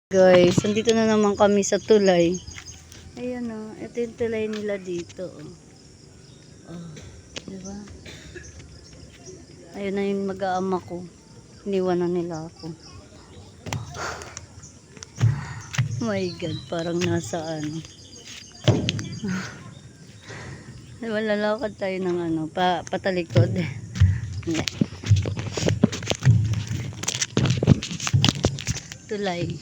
Guys, nandito na naman kami sa tulay. Ayan o, ito yung tulay nila dito. Oh, diba? Ayun na yung mag-aama ko. Iniwan na nila ako. My God, parang nasaan. Lalakad tayo ng patalikod. Tulay.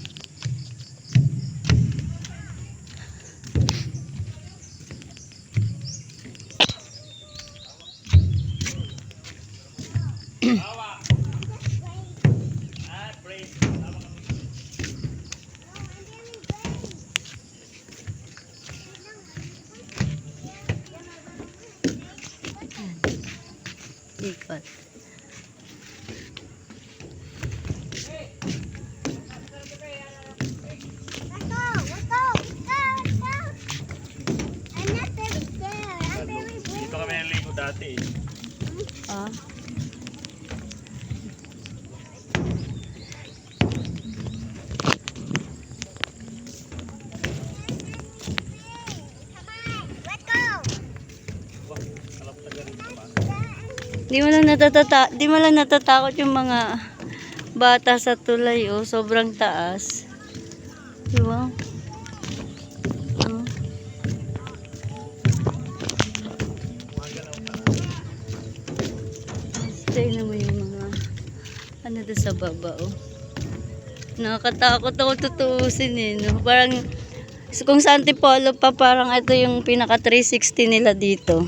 Ikot. Dito kami naligo dati. Ah. Di mo lang natatakot yung mga bata sa tulay, oh, sobrang taas. Di ba? Oh. Stay naman yung mga doon sa baba, oh. Nakakatakot ako tutuusin eh, no? Parang kung sa Antipolo pa, parang ito yung pinaka 360 nila dito.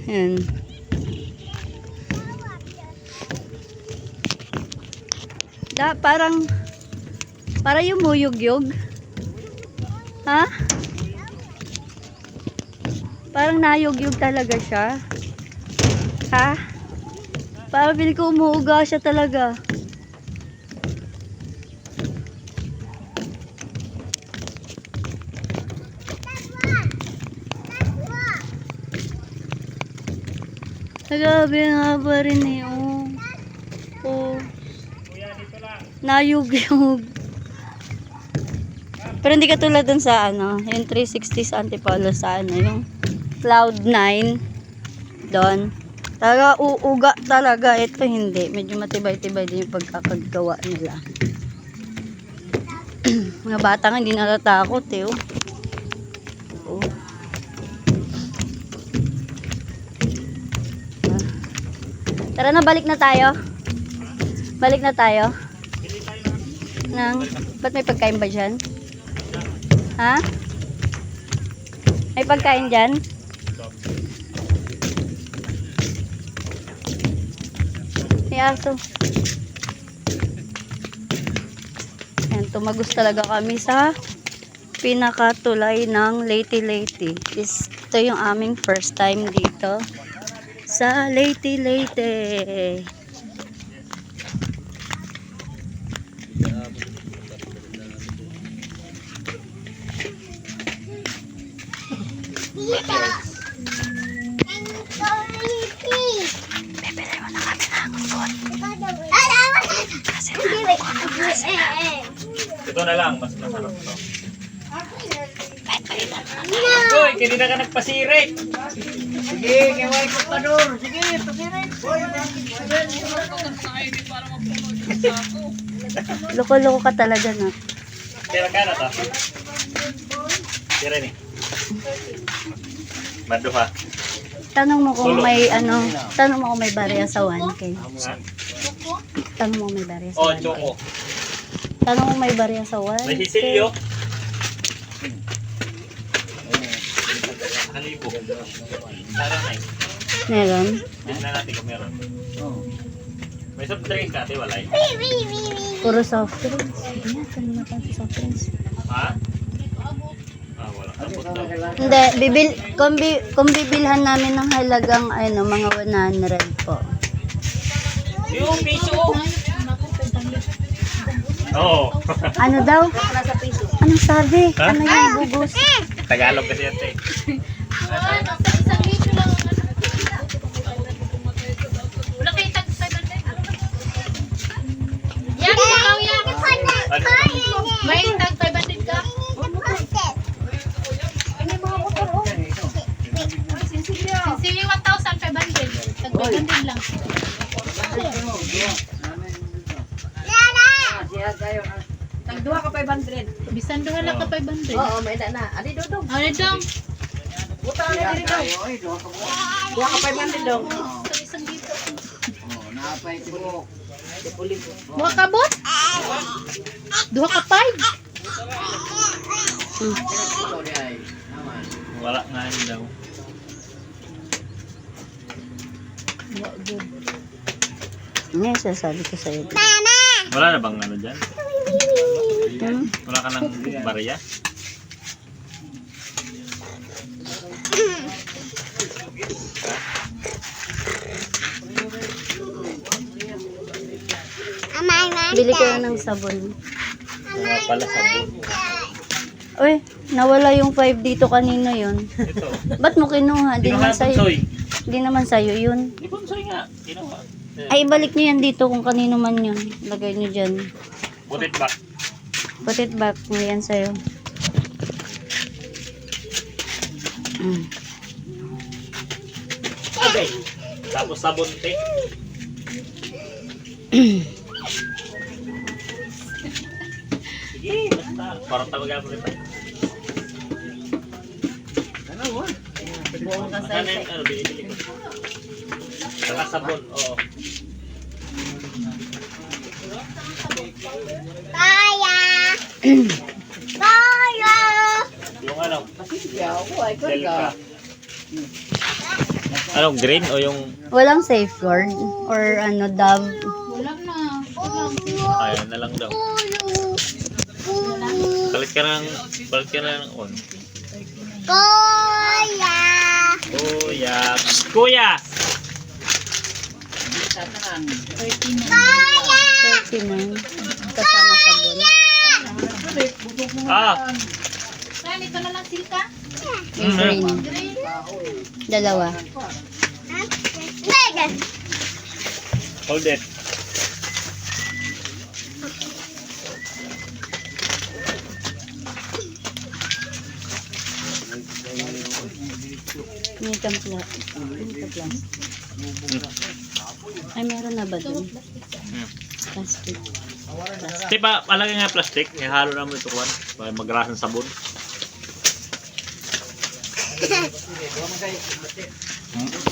Yan. Parang yung muyug-yug. Ha? Parang nayug-yug talaga siya. Ha? Parang feeling ko umuuga siya talaga. Grabe nga ba rin eh. Oh. Nayug-yug. Pero hindi katulad dun sa yung 360 sa Antipolo sa yung Cloud9 doon. Talaga uuga talaga. Ito hindi. Medyo matibay-tibay din yung pagkakagawa nila. Mga bata nga hindi natatakot eh. Oh. Tara na, balik na tayo. Balik na tayo. Ba't may pagkain ba dyan? Ha? May pagkain dyan? May aso. Yan, tumagos talaga kami sa pinakatulay ng Leyte-Leyte. Ito yung aming first time dito sa Leyte-Leyte. Bibili mo na kami ng food. Kasi Ito na lang, mas masarap to. palitan mo na. Boy, kanina ka nagpasirik. Sige, kaway ko pa doon. Sige, pasirin. Loko-loko ka talaga na. Tira ka na to. Tira ni. Maduha. Tanong mo kung may tanong mo kung may barya sa 1K. Tanong mo kung may barya sa 1K. Choco. Tanong mo may barya sa 1K. May sisilyo. Halibo. Tara na eh. Meron? Tignan natin kung meron. May soft drink ka, di walay. Puro soft drinks. Hindi na, kanina pa sa soft drinks. Ha? Wala. Tapos daw. Hindi, kung bibilhan namin ng halagang mga 100 po. Yung piso. Oo. Ano daw? Anong sabi? Ha? Ano yung ibubus? Tagalog kasi yan eh. Wala kayo tag-7 yan. Yan, ikaw yan. Kaya tayo. Tagduha ka 500. Bisan duha lang ka 500. Oo, may na na. Adi dodong. Ano dong? Buta na diri dong. Duha ka 500 dong. So isang dito. Oh, napay tibok. Lipo-lipo. Duha ka bot? Duha ka 5? Ito di ay. Naman. Wala nga yun daw. Ano yung sasabi ko sa'yo? Wala na bang ano dyan? Hmm? Wala ka ng barya? Bili ko ng sabon. Wala pala sabon. Uy, nawala yung 5 dito kanino yun. Ito. Ba't mo kinuha? Di Kinuha naman ng sa'yo. bunsoy. Di naman sa'yo yun. Di bunsoy nga. Kinuha. Ay, ibalik nyo yan dito kung kanino man yun. Lagay nyo dyan. Put it back. Put it back mo yan sa'yo. Mm. Okay. Tapos sabon te. Sige, basta. Parang tawagan mo rin tayo. Buong ka sa Ano yung ano, binibili ko? Saka sabon, oo. Yung ano, ay gel ka. Ano, green o yung... Walang safeguard or ano, Dove. Wala na. Wala. Ayan na lang daw. Palit ka ng on. Kuya! Kuya! 39. Kasama sabon. Ah! Saan ito na lang silka? Yung green. Green. Dalawa. Hold it. May kampla. Ay, meron na ba dun? Plastic. Di ba, palagi nga plastic. Ihalo na mo ito kuwan. Para magrasan sabon.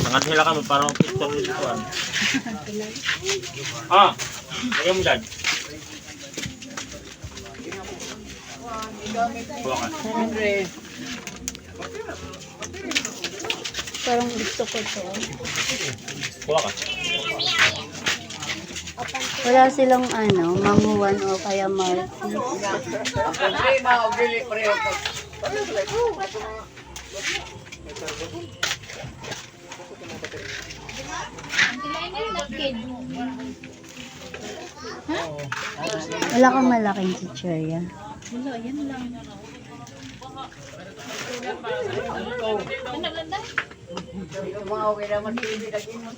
Tangan sila kami parang pistol dito kuwan. Ah! Lagyan mo dyan. Kuha ka. Parang gusto ko to. Kuha ka. Wala silang ano, manguwan o kaya mark. Wala kang malaking chichirya. Wala, yan lang.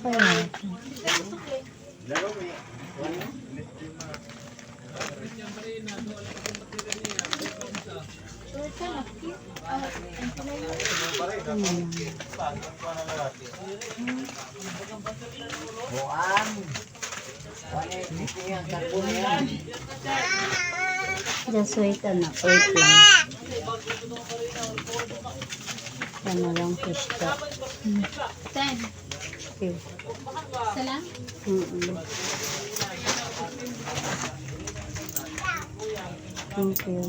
Kaya, just wait anak, wait lang. Yan na lang fish cup. 10. Okay. Salam? Thank you.